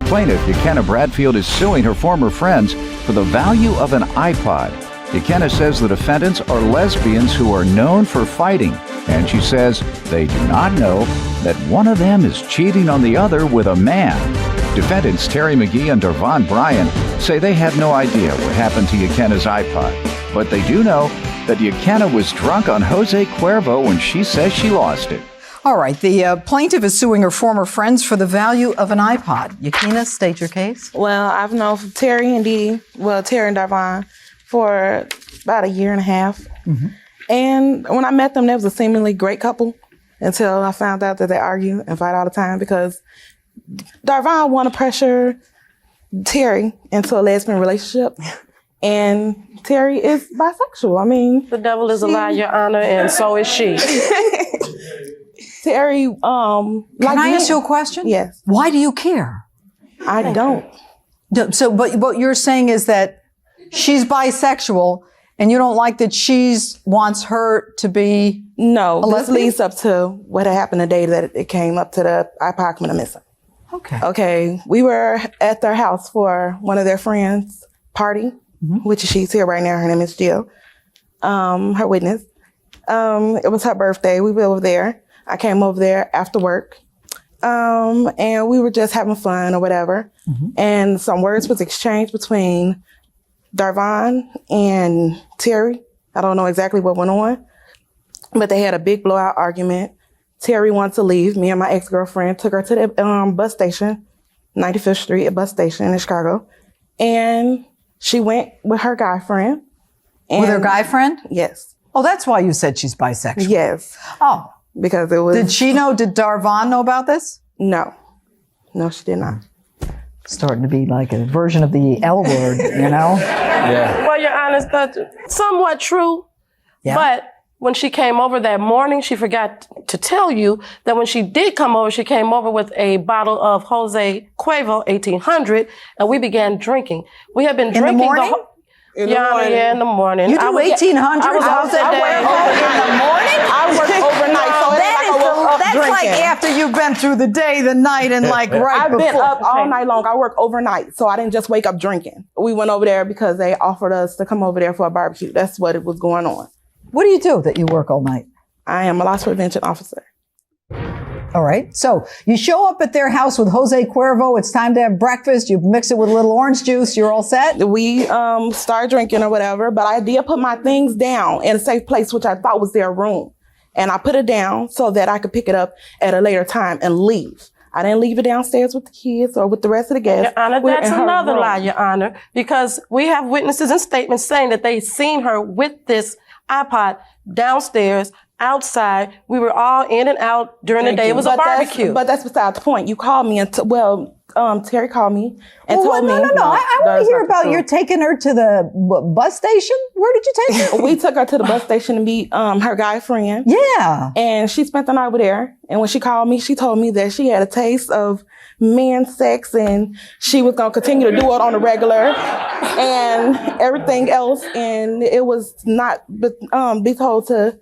Plaintiff, Jeanine Bradfield, is suing her former friends for the value of an iPod. Jeanine says the defendants are lesbians who are known for fighting, and she says they do not know that one of them is cheating on the other with a man. Defendants Terry McGee and Darvon Bryan say they have no idea what happened to Jeanine's iPod, but they do know that Jeanine was drunk on Jose Cuervo when she says she lost it. All right, the plaintiff is suing her former friends for the value of an iPod. Jeanine, state your case. Well, I've known Terry and Terry and Darvon for about a year and a half. Mm-hmm. And when I met them, they was a seemingly great couple until I found out that they argue and fight all the time because Darvon wanted to pressure Terry into a lesbian relationship. And Terry is bisexual. I mean, the devil is a lie, Your Honor, and so is she. Terry, Can I ask you a question? Yes. Why do you care? I don't. So, but what you're saying is that she's bisexual, and you don't like that wants her to be No, a lesbian? this leads up to what had happened the day that it came up to the iPod coming missing. Okay, we were at their house for one of their friends' party, which she's here right now. Her name is Jill, her witness. It was her birthday. We were over there. I came over there after work, and we were just having fun or whatever. Mm-hmm. And some words was exchanged between Darvon and Terry. I don't know exactly what went on, but they had a big blowout argument. Terry wanted to leave. Me and my ex-girlfriend took her to the bus station, 95th Street, a bus station in Chicago. And she went with her guy friend. With her guy friend? Yes. Oh, that's why you said she's bisexual. Yes. Oh. Because it was... Did Darvon know about this? No. No, she did not. Starting to be like a version of the L word, you know? Yeah. Well, Your Honor, that's somewhat true. Yeah. But when she came over that morning, she forgot to tell you that when she did come over, she came over with a bottle of Jose Cuervo 1800, and we began drinking. We had been drinking in the morning? Yeah, in the morning. You do 1800? I was out that day. In the morning? I work overnight, so that's like after you've been through the day, the night, and like right I've before. been up all night long. I work overnight, so I didn't just wake up drinking. We went over there because they offered us to come over there for a barbecue. That's what it was going on. What do you do that you work all night? I am a loss prevention officer. All right. So you show up at their house with Jose Cuervo. It's time to have breakfast. You mix it with a little orange juice. You're all set? We start drinking or whatever, but I did put my things down in a safe place, which I thought was their room. And I put it down so that I could pick it up at a later time and leave. I didn't leave it downstairs with the kids or with the rest of the guests. Your Honor, that's another lie, Your Honor, because we have witnesses and statements saying that they seen her with this iPod downstairs, outside. We were all in and out during the day. It was a barbecue. But that's beside the point. You called me and Terry called me and told me. No. I want to hear about you taking her to the bus station. Where did you take her? We took her to the bus station to meet her guy friend. Yeah. And she spent the night over there. And when she called me, she told me that she had a taste of men's sex and she was going to continue to do it on the regular and everything else. And it was not be told to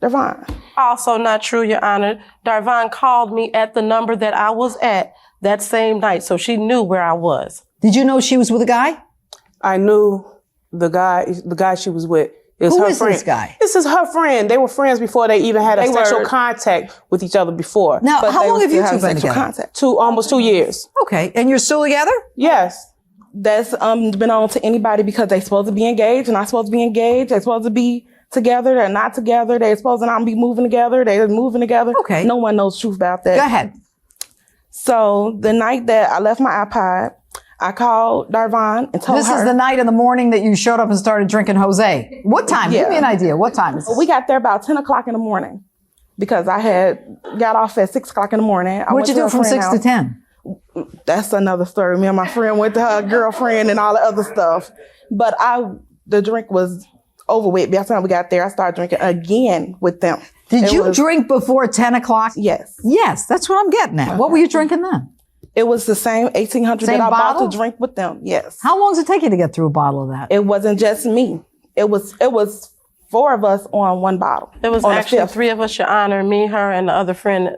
Darvon. Also not true, Your Honor. Darvon called me at the number that I was at that same night, so she knew where I was. Did you know she was with a guy? I knew the guy she was with. Who is this guy? This is her friend. They were friends before they even had sexual contact with each other before. Now, how long have you two been together? Almost 2 years. Okay, and you're still together? Yes. That's been on to anybody because they're supposed to be engaged and I'm supposed to be engaged. They're supposed to be together. They're not together. They're supposed to not be moving together. They're moving together. Okay. No one knows the truth about that. Go ahead. So the night that I left my iPod, I called Darvon and told her. This is the night in the morning that you showed up and started drinking Jose. What time? Yeah. Give me an idea. What time is this? We got there about 10 o'clock in the morning because I had got off at 6 o'clock in the morning. What'd you do from 6 to 10? That's another story. Me and my friend went to her girlfriend and all the other stuff. But the drink was over with. By the time we got there, I started drinking again with them. Did you drink before 10 o'clock? Yes. Yes, that's what I'm getting at. What were you drinking then? It was the same 1800 that I bought to drink with them. Yes. How long does it take you to get through a bottle of that? It wasn't just me. It was 4 of us on one bottle. It was actually 3 of us, Your Honor, me, her, and the other friend.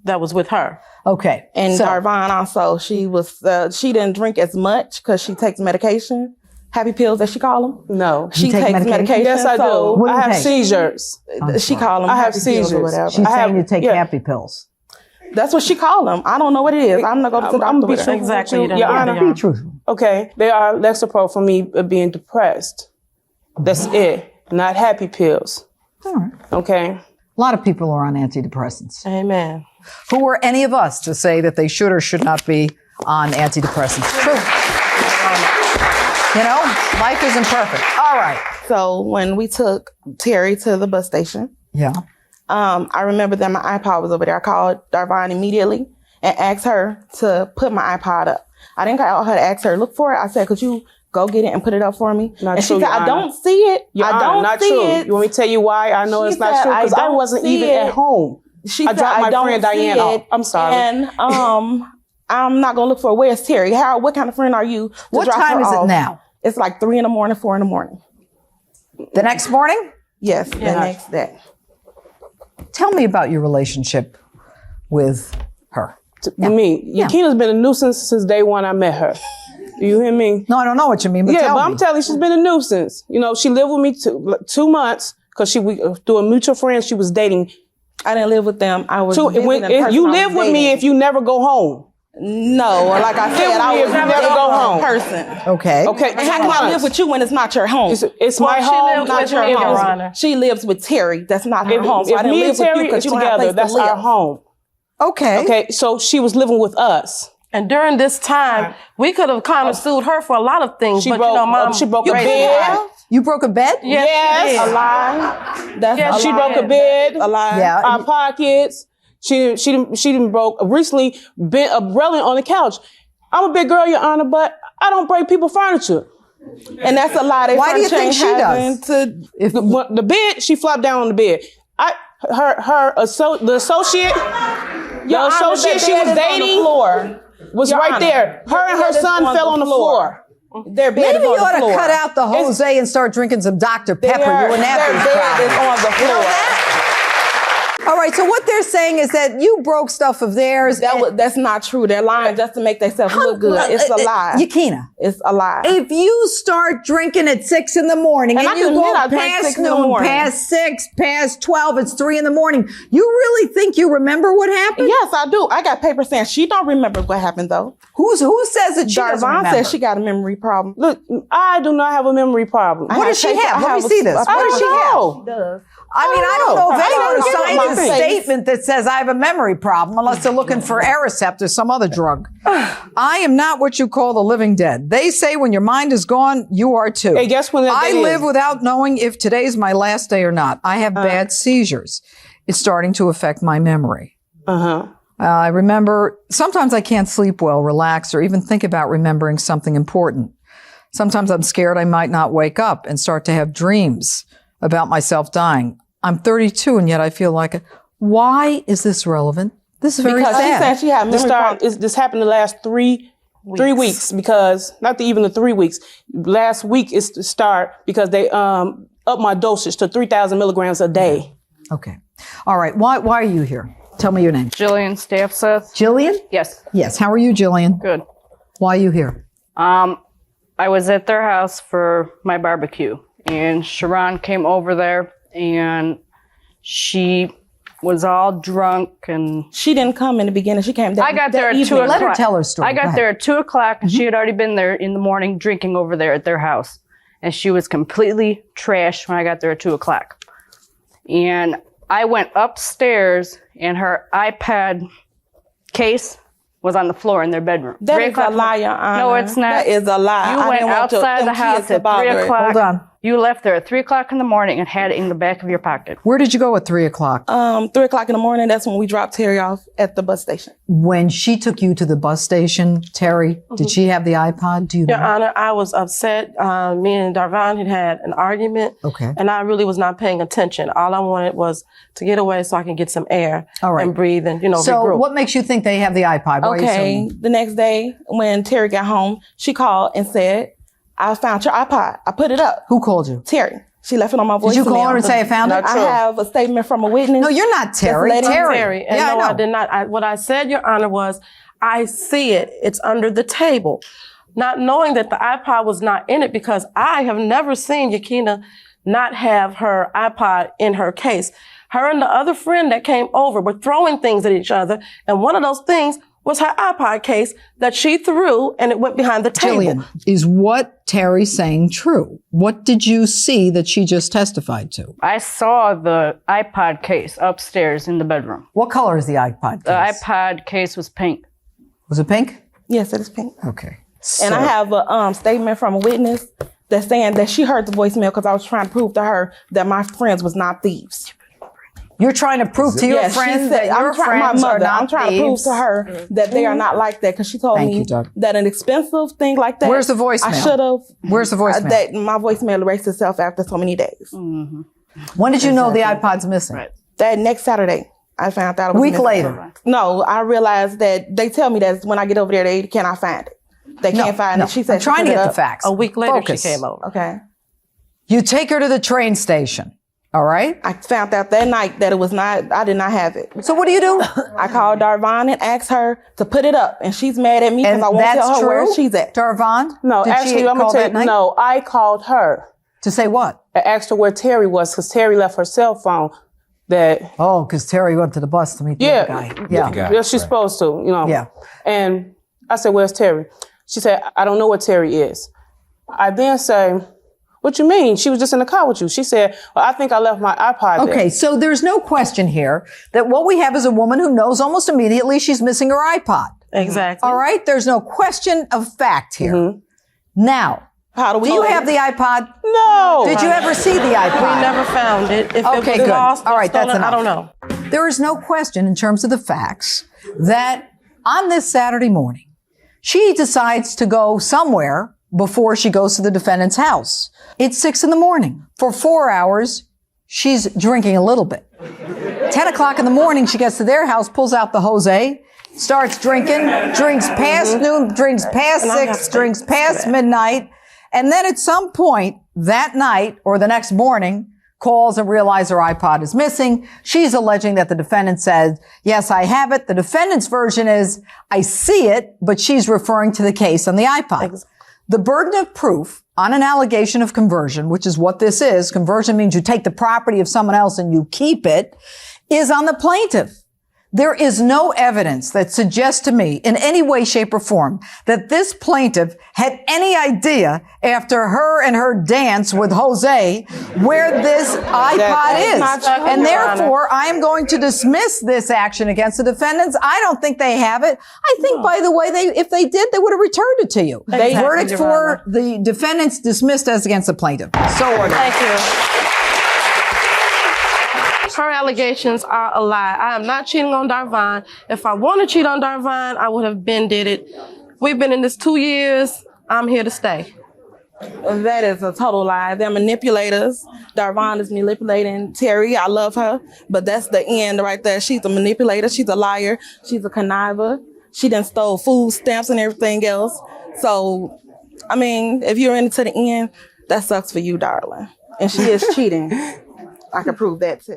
that was with her. Okay. And so, Darvon also, she didn't drink as much because she takes medication. Happy pills, as she call them. No. She take takes medication? medication. Yes, I do. so What do you I have take? seizures. She call them I have happy pills seizures. or whatever. she's saying you take yeah. happy pills. That's what she call them. I don't know what it is. I'm not going to the I'm doctor with her. Exactly. You don't Your know Honor. what they are. Be truthful. Okay, they are Lexapro for me being depressed. That's it. Not happy pills. All right. Okay. A lot of people are on antidepressants. Amen. Who are any of us to say that they should or should not be on antidepressants? True. Life isn't perfect. All right. So when we took Terry to the bus station, Yeah. I remember that my iPod was over there. I called Darvon immediately and asked her to put my iPod up. I didn't call her to ask her to look for it. I said, could you go get it and put it up for me? Not and true, she said, Your I Honor. don't see it. Your I Honor, don't not see true. it. You want me to tell you why I know She it's not said, true? Because I don't wasn't see even it. at home. She I said, dropped my don't friend see Diane off. it. I'm sorry. And I'm not going to look for it. Where's Terry? What kind of friend are you? to What drop time her is it off? now? It's like 3 a.m, 4 a.m. The next morning? Yes, the next day. Tell me about your relationship with her. To me, Yakina's been a nuisance since day one I met her. Do you hear me? No, I don't know what you mean, but Yeah, tell but me. I'm telling you, she's been a nuisance. She lived with me 2 months because through a mutual friend she was dating. I didn't live with them. I was visiting the person You I was live with me dating. if you never go home. No, like I said, I Live with me was if you never dating go a home. person. Okay. Okay, And how can I live with you when it's not your home? It's my she home, lives not with your me, Your home. Honor. She lives with Terry. That's not her If, home. So I if didn't me and live with you Terry because is you don't have a together, place that's to live. our home. Okay. Okay, so she was living with us. And during this time, we could have kind of sued her for a lot of things. She but broke, Mom, she broke a raised bed. her. You broke a bed? Yes. A lie. That's Yeah, a She lie. broke a bed. A lie. Yeah. Our pockets. She didn't broke recently bent a railing on the couch. I'm a big girl, Your Honor, but I don't break people's furniture. And that's a lie. Why do you think she does? The bed, she flopped down on the bed. The associate she was dating was Your right Honor, there. Her and her bed is son on fell the on the floor. floor. Their bed Maybe is on you ought the to floor. cut out the Jose and start drinking some Dr. Pepper. You wouldn't have Their these bed is problems. on the floor. All right, so what they're saying is that you broke stuff of theirs. That's not true. They're lying just to make themselves look good. It's a lie. Yakina, It's a lie. if you start drinking at 6 in the morning And and, I you can go admit I drank past 6 in the noon, morning. past 6, past 12, it's 3 in the morning, you really think you remember what happened? Yes, I do. I got paper saying she don't remember what happened though. Who says that she doesn't Darvon remember? says she got a memory problem. Look, I do not have a memory problem. What does she have? Let me see this. What does she have? Does. I mean, I don't know if I anyone don't know. signs a My face. statement that says I have a memory problem unless they're looking for Aricept or some other drug. I am not what you call the living dead. They say when your mind is gone, you are too. Hey, guess when that I day live is? without knowing if today's my last day or not. I have bad seizures. It's starting to affect my memory. I remember, sometimes I can't sleep well, relax, or even think about remembering something important. Sometimes I'm scared I might not wake up and start to have dreams about myself dying. I'm 32 and yet I feel like, why is this relevant? This is very Because she sad. said she had memory problems. This happened the last 3 weeks because even the 3 weeks. Last week is to start because they up my dosage to 3,000 milligrams a day. Okay. All right. Why are you here? Tell me your name. Jillian Staffseth. Jillian? Yes, Yes. How are you, Jillian? good. Why are you here? I was at their house for my barbecue, and Sharon came over there, and she was all drunk, and She didn't come in the beginning. She came. I got there at 2 o'clock. Let her tell her story. I Go got ahead. there at 2 o'clock, and she had already been there in the morning drinking over there at their house, and she was completely trashed when I got there at 2 o'clock. And I went upstairs, and her iPad case was on the floor in their bedroom. That 3 is a o'clock. lie, Your Honor. No, it's not. That is a lie. You I went didn't want outside them the house kids to at 3 bother it. o'clock. Hold on. You left there at 3 o'clock in the morning and had it in the back of your pocket. Where did you go at 3 o'clock? 3 o'clock in the morning. That's when we dropped Terry off at the bus station. When she took you to the bus station, Terry, did she have the iPod? Do you Your know? Honor, I was upset. Me and Darvon had an argument. Okay. And I really was not paying attention. All I wanted was to get away so I can get some air All right. and breathe and, So regroup. what makes you think they have the iPod? Why are you Okay. saying? The next day, when Terry got home, she called and said, I found your iPod. I put it up. Who called you? Terry. She left it on my voicemail. Did you call her and say I found it? I have a statement from a witness. No, you're not Terry. Terry. And yeah, no, I know. I did not. What I said, Your Honor, was I see it. It's under the table. Not knowing that the iPod was not in it because I have never seen Yakina not have her iPod in her case. Her and the other friend that came over were throwing things at each other, and one of those things was her iPod case that she threw, and it went behind the table. Jillian, is what Terry's saying true? What did you see that she just testified to? I saw the iPod case upstairs in the bedroom. What color is the iPod case? The iPod case was pink. Was it pink? Yes, it is pink. Okay. And I have a statement from a witness that's saying that she heard the voicemail because I was trying to prove to her that my friends was not thieves. You're trying to prove to your friends that your friends are not I'm trying to prove to her that they are not like that because she told me that an expensive thing like that. Where's the voicemail? I should have. Where's the voicemail? That my voicemail erased itself after so many days. Mm-hmm. When did you know the iPod's missing? Right. That next Saturday, I found out it was A week missing. later. No, I realized that they tell me that when I get over there, they cannot find it. They can't find it. She said I'm trying to get the facts. A week later, Focus. she came over. Okay. You take her to the train station. All right. I found out that night that it was not, I did not have it. So what do you do? I called Darvon and asked her to put it up, and she's mad at me because I won't tell her where she's at. Darvon? No, Did actually, she I'm call going to that tell you, night? no, I called her. To say what? I asked her where Terry was because Terry left her cell phone. Oh, because Terry went to the bus to meet the other guy. Yeah, she's supposed to, you know. Yeah. And I said, where's Terry? She said, I don't know where Terry is. I then say, what you mean? She was just in the car with you. She said, well, I think I left my iPod there. Okay, so there's no question here that what we have is a woman who knows almost immediately she's missing her iPod. Exactly. All right? There's no question of fact here. Now, How do we do you know have the iPod? No. Did you ever see the iPod? We never found it. If Okay, it was good. lost or All right, that's stolen, I enough. don't know. There is no question in terms of the facts that on this Saturday morning, she decides to go somewhere before she goes to the defendant's house. It's 6 a.m. For 4 hours, she's drinking a little bit. 10 o'clock in the morning, she gets to their house, pulls out the Jose, starts drinking, drinks past noon, drinks past 6, drinks past midnight. And then at some point that night or the next morning, calls and realizes her iPod is missing. She's alleging that the defendant said, yes, I have it. The defendant's version is, I see it, but she's referring to the case on the iPod. The burden of proof on an allegation of conversion, which is what this is, conversion means you take the property of someone else and you keep it, is on the plaintiff. There is no evidence that suggests to me in any way, shape, or form that this plaintiff had any idea after her and her dance with Jose where this iPod is. And therefore, I am going to dismiss this action against the defendants. I don't think they have it. I think, by the way, if they did, they would have returned it to you. Verdict for the defendants dismissed as against the plaintiff. So ordered. Thank you. Her allegations are a lie. I am not cheating on Darvon. If I want to cheat on Darvon, I would have been did it. We've been in this 2 years. I'm here to stay. That is a total lie. They're manipulators. Darvon is manipulating Terry. I love her, but that's the end right there. She's a manipulator. She's a liar. She's a conniver. She done stole food stamps and everything else. So, I mean, if you're in it to the end, that sucks for you, darling. And she is cheating. I can prove that too.